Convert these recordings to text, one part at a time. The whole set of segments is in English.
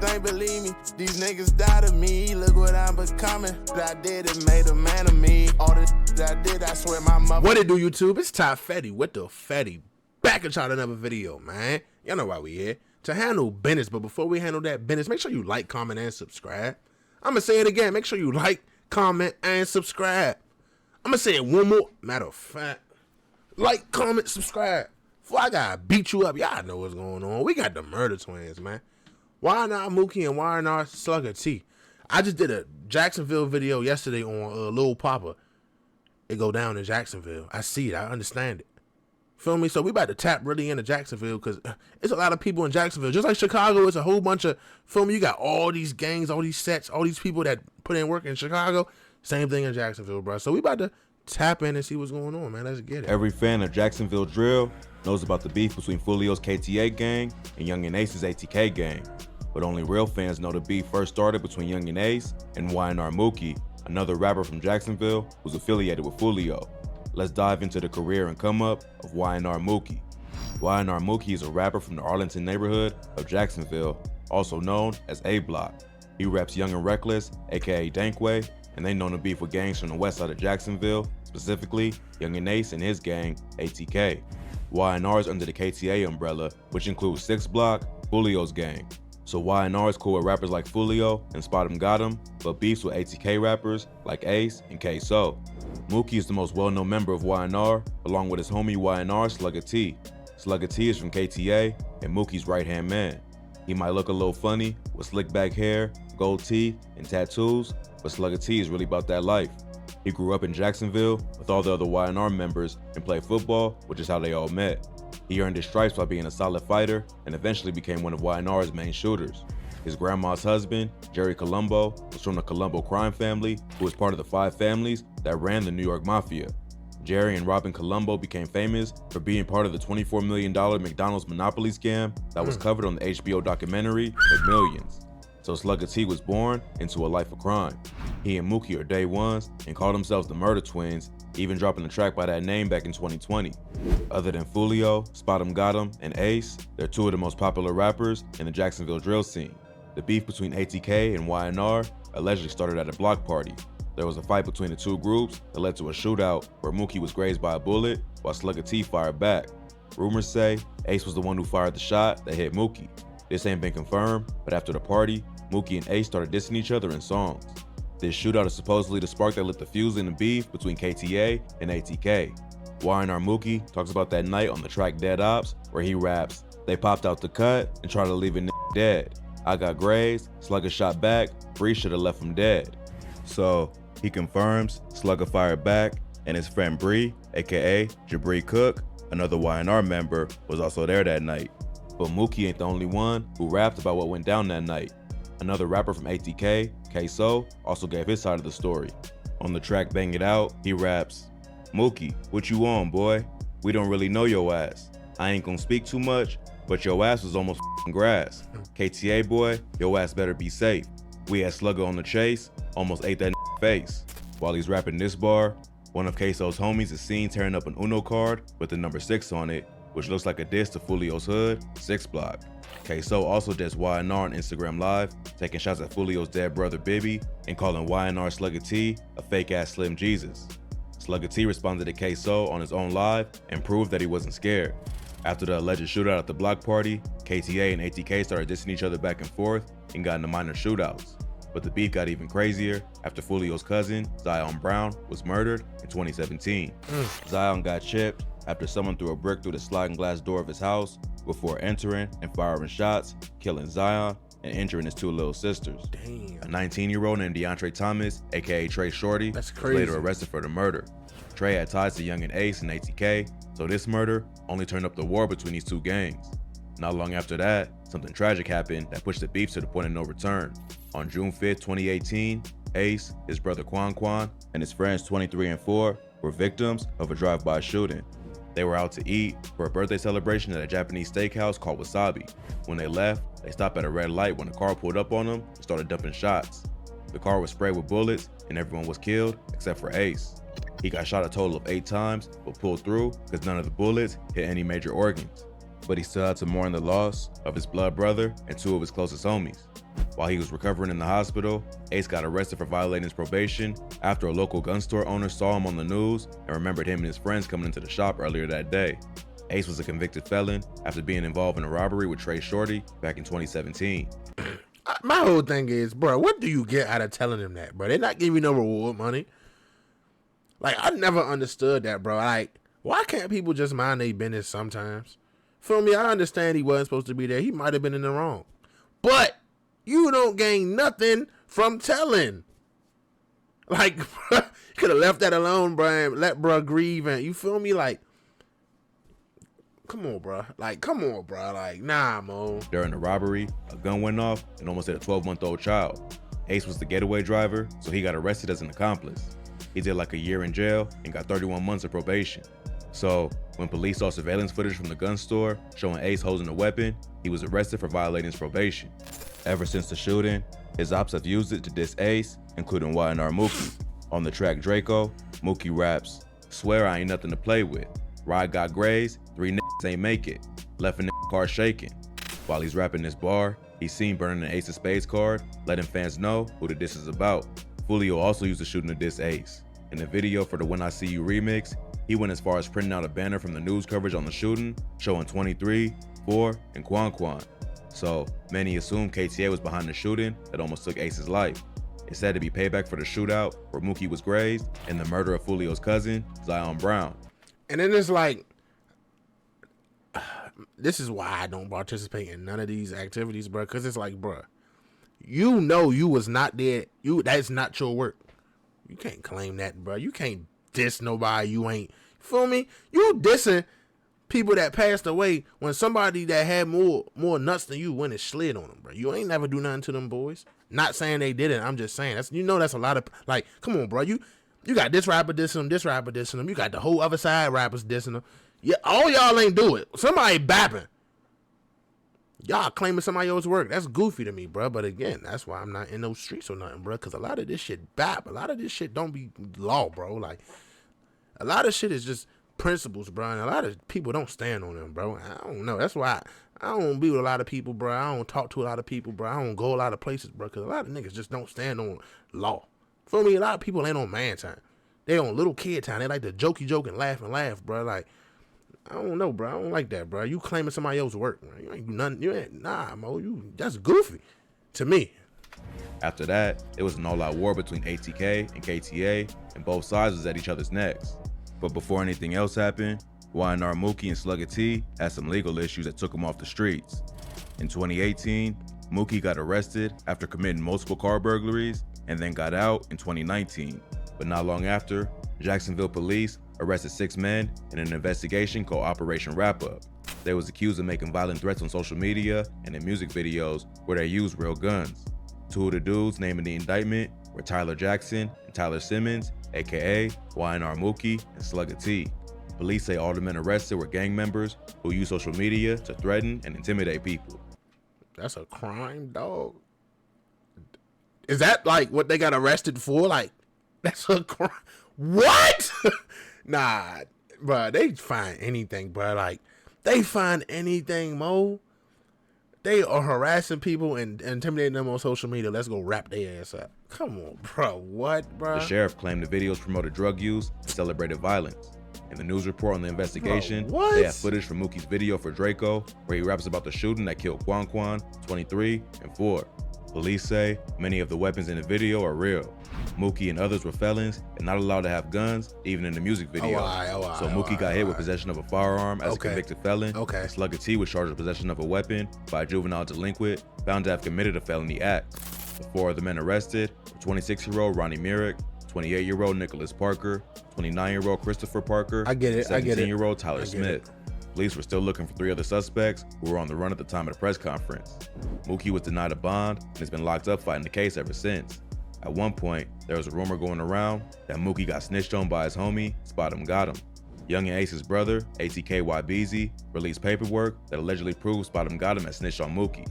think, believe me, these niggas doubted me. Look what I'm becoming. What I did, it made a man of me. All the that I did, I swear my mother. What it do, YouTube? It's Ty Fetty with the Fetty. Back and try another video, man. Y'all know why we here. To handle business, but before we handle that business, make sure you like, comment, and subscribe. I'm going to say it again. Make sure you like, comment, and subscribe. I'm going to say it one more. Matter of fact, like, comment, subscribe. Before I got to beat you up, y'all know what's going on. We got the Murder Twins, man. Why not Mookie and why not Slugga T? I just did a Jacksonville video yesterday on Lil Papa. It go down in Jacksonville. I see it. I understand it. Feel me? So we about to tap really into Jacksonville because it's a lot of people in Jacksonville. Just like Chicago, it's a whole bunch of, feel me? You got all these gangs, all these sets, all these people that put in work in Chicago. Same thing in Jacksonville, bro. So we about to tap in and see what's going on, man. Let's get it. Every fan of Jacksonville drill knows about the beef between Fulio's KTA gang and Young and Ace's ATK gang. But only real fans know the beef first started between Young and Ace and YNR Mookie, another rapper from Jacksonville who's affiliated with Fulio. Let's dive into the career and come up of YNR Mookie. YNR Mookie is a rapper from the Arlington neighborhood of Jacksonville, also known as A-Block. He raps Young and Reckless, aka Dankway, and they known to beef with gangs from the west side of Jacksonville, specifically Young and Ace and his gang, ATK. YNR is under the KTA umbrella, which includes 6 Block, Fulio's gang. So YNR is cool with rappers like Fulio and Spot 'em Got 'em, but beefs with ATK rappers like Ace and K-So. Mookie is the most well-known member of YNR, along with his homie YNR Slugga T. Slugga T is from KTA and Mookie's right-hand man. He might look a little funny with slick back hair, gold teeth, and tattoos, but Slugga T is really about that life. He grew up in Jacksonville with all the other YNR members and played football, which is how they all met. He earned his stripes by being a solid fighter and eventually became one of YNR's main shooters. His grandma's husband, Jerry Colombo, was from the Colombo crime family, who was part of the 5 families that ran the New York Mafia. Jerry and Robin Colombo became famous for being part of the $24 million McDonald's Monopoly scam that was covered on the HBO documentary McMillions. So Slugga T was born into a life of crime. He and Mookie are day ones and called themselves the Murder Twins, even dropping a track by that name back in 2020. Other than Fulio, Spot 'em Got 'em, and Ace, they're 2 of the most popular rappers in the Jacksonville drill scene. The beef between ATK and YNR allegedly started at a block party. There was a fight between the 2 groups that led to a shootout where Mookie was grazed by a bullet while Slugga T fired back. Rumors say Ace was the one who fired the shot that hit Mookie. This ain't been confirmed, but after the party, Mookie and Ace started dissing each other in songs. This shootout is supposedly the spark that lit the fuse in the beef between KTA and ATK. YNR Mookie talks about that night on the track Dead Ops, where he raps, "They popped out the cut and tried to leave a nigga dead. I got grazed, Slugga shot back, Bree should've left him dead." So he confirms Slugga fired back, and his friend Bree, aka Jabri Cook, another YNR member, was also there that night. But Mookie ain't the only one who rapped about what went down that night. Another rapper from ATK, K-So, also gave his side of the story. On the track Bang It Out, he raps, "Mookie, what you on, boy? We don't really know your ass. I ain't gonna speak too much, but your ass was almost f***ing grass. KTA boy, your ass better be safe. We had Slugga on the chase, almost ate that face." While he's rapping this bar, one of K-So's homies is seen tearing up an Uno card with the number 6 on it, which looks like a diss to Fulio's hood, 6 Block. K-So also dissed YNR on Instagram Live, taking shots at Fulio's dead brother Bibby and calling YNR Slugga T a fake-ass Slim Jesus. Slugga T responded to K-So on his own live and proved that he wasn't scared. After the alleged shootout at the block party, KTA and ATK started dissing each other back and forth and got into minor shootouts. But the beef got even crazier after Fulio's cousin, Zion Brown, was murdered in 2017. Zion got chipped after someone threw a brick through the sliding glass door of his house before entering and firing shots, killing Zion and injuring his 2 little sisters. Damn. A 19-year-old named DeAndre Thomas, aka Trey Shorty, That's was crazy. later arrested for the murder. Trey had ties to Young and Ace and ATK, so this murder only turned up the war between these 2 gangs. Not long after that, something tragic happened that pushed the beef to the point of no return. On June 5th, 2018, Ace, his brother Quan, and his friends 23 and 4 were victims of a drive-by shooting. They were out to eat for a birthday celebration at a Japanese steakhouse called Wasabi. When they left, they stopped at a red light when a car pulled up on them and started dumping shots. The car was sprayed with bullets and everyone was killed except for Ace. He got shot a total of 8 times but pulled through because none of the bullets hit any major organs. but he still had to mourn the loss of his blood brother and two of his closest homies. While he was recovering in the hospital, Ace got arrested for violating his probation after a local gun store owner saw him on the news and remembered him and his friends coming into the shop earlier that day. Ace was a convicted felon after being involved in a robbery with Trey Shorty back in 2017. My whole thing is, bro, what do you get out of telling them that, bro? They're not giving you no reward money. Like, I never understood that, bro. Like, why can't people just mind their business sometimes? Feel me? I understand he wasn't supposed to be there. He might have been in the wrong. But you don't gain nothing from telling. Like, you could have left that alone, bro, and let bro grieve. And you feel me? Like, come on, bro. Like, come on, bro. Like, nah, Mo. During the robbery, a gun went off and almost hit a 12-month-old child. Ace was the getaway driver, so he got arrested as an accomplice. He did like a year in jail and got 31 months of probation. So, when police saw surveillance footage from the gun store showing Ace holding a weapon, he was arrested for violating his probation. Ever since the shooting, his ops have used it to diss Ace, including Y&R Mookie. On the track Draco, Mookie raps, "Swear I ain't nothing to play with. Ride got grazed, 3 niggas ain't make it. Left a car shaking." While he's rapping this bar, he's seen burning an Ace of Spades card, letting fans know who the diss is about. Foolio also used the shooting to diss Ace. In the video for the When I See You remix, he went as far as printing out a banner from the news coverage on the shooting, showing 23, 4, and Quan. So, many assume KTA was behind the shooting that almost took Ace's life. It's said to be payback for the shootout where Mookie was grazed and the murder of Foolio's cousin, Zion Brown. And then it's like, this is why I don't participate in none of these activities, bro. Because it's like, bro, you know you was not there. That's not your work. You can't claim that, bro. You can't diss nobody you ain't. Feel me? You dissing people that passed away when somebody that had more nuts than you went and slid on them, bro. You ain't never do nothing to them boys. Not saying they didn't. I'm just saying that's a lot of, like, come on, bro. You got this rapper dissing them, this rapper dissing them. You got the whole other side rappers dissing them. Yeah, all y'all ain't do it. Somebody bapping. Y'all claiming somebody else's work. That's goofy to me, bro. But again, that's why I'm not in those streets or nothing, bro. Because a lot of this shit bap. A lot of this shit don't be law, bro. Like, a lot of shit is just principles, bro. And a lot of people don't stand on them, bro. I don't know. That's why I don't be with a lot of people, bro. I don't talk to a lot of people, bro. I don't go a lot of places, bro. Because a lot of niggas just don't stand on law. Feel me? A lot of people ain't on man time. They on little kid time. They like to joke and laugh, bro. Like, I don't know, bro. I don't like that, bro. You claiming somebody else's work, bro. You ain't do nothing. You ain't, nah, Mo. That's goofy to me. After that, it was an all-out war between ATK and KTA, and both sides was at each other's necks. But before anything else happened, Y&R Mookie and Slugga T had some legal issues that took him off the streets. In 2018, Mookie got arrested after committing multiple car burglaries and then got out in 2019. But not long after, Jacksonville police arrested 6 men in an investigation called Operation Wrap Up. They was accused of making violent threats on social media and in music videos where they used real guns. 2 of the dudes named in the indictment were Tyler Jackson and Tyler Simmons, aka Y&R Mookie and Slugga T. Police say all the men arrested were gang members who use social media to threaten and intimidate people. That's a crime, dog. Is that like what they got arrested for? Like, that's a crime. What? Nah, bro, they find anything, bro. Like, they find anything, Mo. They are harassing people and intimidating them on social media. Let's go wrap their ass up. Come on, bro. What, bro? The sheriff claimed the videos promoted drug use and celebrated violence. In the news report on the investigation, they have footage from Mookie's video for Draco, where he raps about the shooting that killed Quan, 23, and 4. Police say many of the weapons in the video are real. Mookie and others were felons and not allowed to have guns, even in the music video. So Mookie got hit with possession of a firearm as a convicted felon. Slugga T was charged with possession of a weapon by a juvenile delinquent found to have committed a felony act. The 4 of the men arrested were 26-year-old Ronnie Merrick, 28-year-old Nicholas Parker, 29-year-old Christopher Parker, and 17-year-old Tyler Smith. Police were still looking for 3 other suspects who were on the run at the time of the press conference. Mookie was denied a bond and has been locked up fighting the case ever since. At one point, there was a rumor going around that Mookie got snitched on by his homie, Spot 'em Got 'em. Young and Ace's brother, ATK YBZ, released paperwork that allegedly proved Spot 'em Got 'em had snitched on Mookie.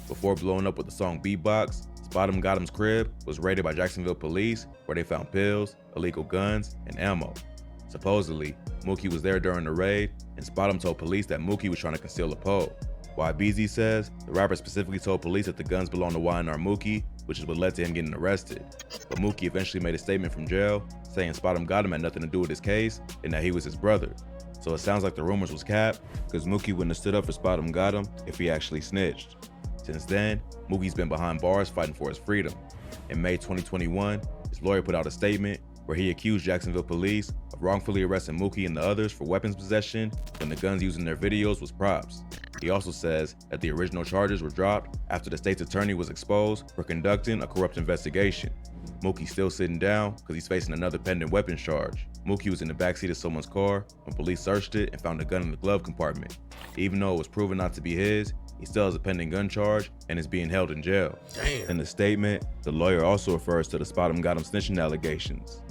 Before blowing up with the song Beatbox, Spot 'em Got 'em's crib was raided by Jacksonville police, where they found pills, illegal guns, and ammo. Supposedly, Mookie was there during the raid, and Spottum told police that Mookie was trying to conceal a pole. YBZ says the rapper specifically told police that the guns belong to YNR Mookie, which is what led to him getting arrested. But Mookie eventually made a statement from jail saying Spottum got him had nothing to do with his case and that he was his brother. So it sounds like the rumors was capped, because Mookie wouldn't have stood up for Spottum got him if he actually snitched. Since then, Mookie's been behind bars fighting for his freedom. In May 2021, his lawyer put out a statement where he accused Jacksonville police of wrongfully arresting Mookie and the others for weapons possession when the guns used in their videos was props. He also says that the original charges were dropped after the state's attorney was exposed for conducting a corrupt investigation. Mookie's still sitting down because he's facing another pending weapons charge. Mookie was in the backseat of someone's car when police searched it and found a gun in the glove compartment. Even though it was proven not to be his, he still has a pending gun charge and is being held in jail. Damn. In the statement, the lawyer also refers to the Spottum got him snitching allegations.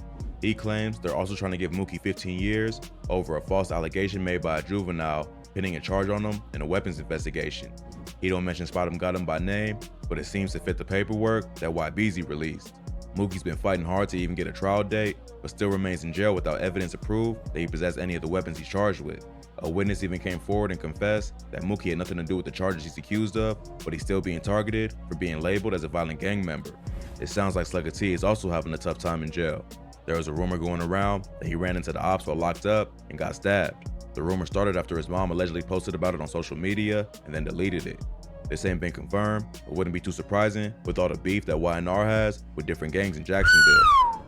He claims they're also trying to give Mookie 15 years over a false allegation made by a juvenile pinning a charge on him in a weapons investigation. He don't mention Spottum got him by name, but it seems to fit the paperwork that YBZ released. Mookie's been fighting hard to even get a trial date, but still remains in jail without evidence to prove that he possessed any of the weapons he's charged with. A witness even came forward and confessed that Mookie had nothing to do with the charges he's accused of, but he's still being targeted for being labeled as a violent gang member. It sounds like Slugga T is also having a tough time in jail. There was a rumor going around that he ran into the ops while locked up and got stabbed. The rumor started after his mom allegedly posted about it on social media and then deleted it. This ain't been confirmed, but wouldn't be too surprising with all the beef that YNR has with different gangs in Jacksonville.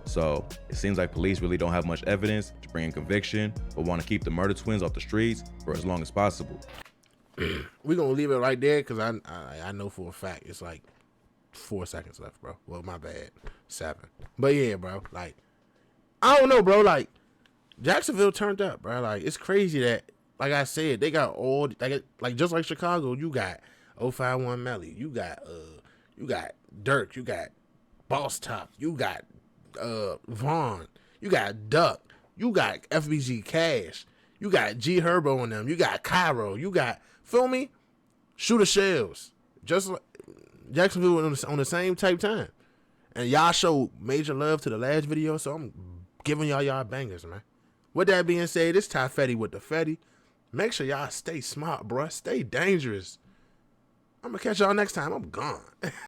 So it seems like police really don't have much evidence to bring in conviction, but want to keep the murder twins off the streets for as long as possible. We're going to leave it right there because I know for a fact it's like 4 seconds left, bro. Well, my bad. 7. But yeah, bro, like, I don't know, bro. Like, Jacksonville turned up, bro. Like, it's crazy that, like I said, they got all, like just like Chicago, you got 051 Melly, you got Dirk, you got Boss Top, you got Vaughn, you got Duck, you got FBG Cash, you got G Herbo and them, you got Cairo, you got, feel me? Shooter Shells. Just like Jacksonville on the same type time. And y'all showed major love to the last video, so I'm giving y'all bangers, man. With that being said, it's Ty Fetty with the Fetty. Make sure y'all stay smart, bruh. Stay dangerous. I'm going to catch y'all next time. I'm gone.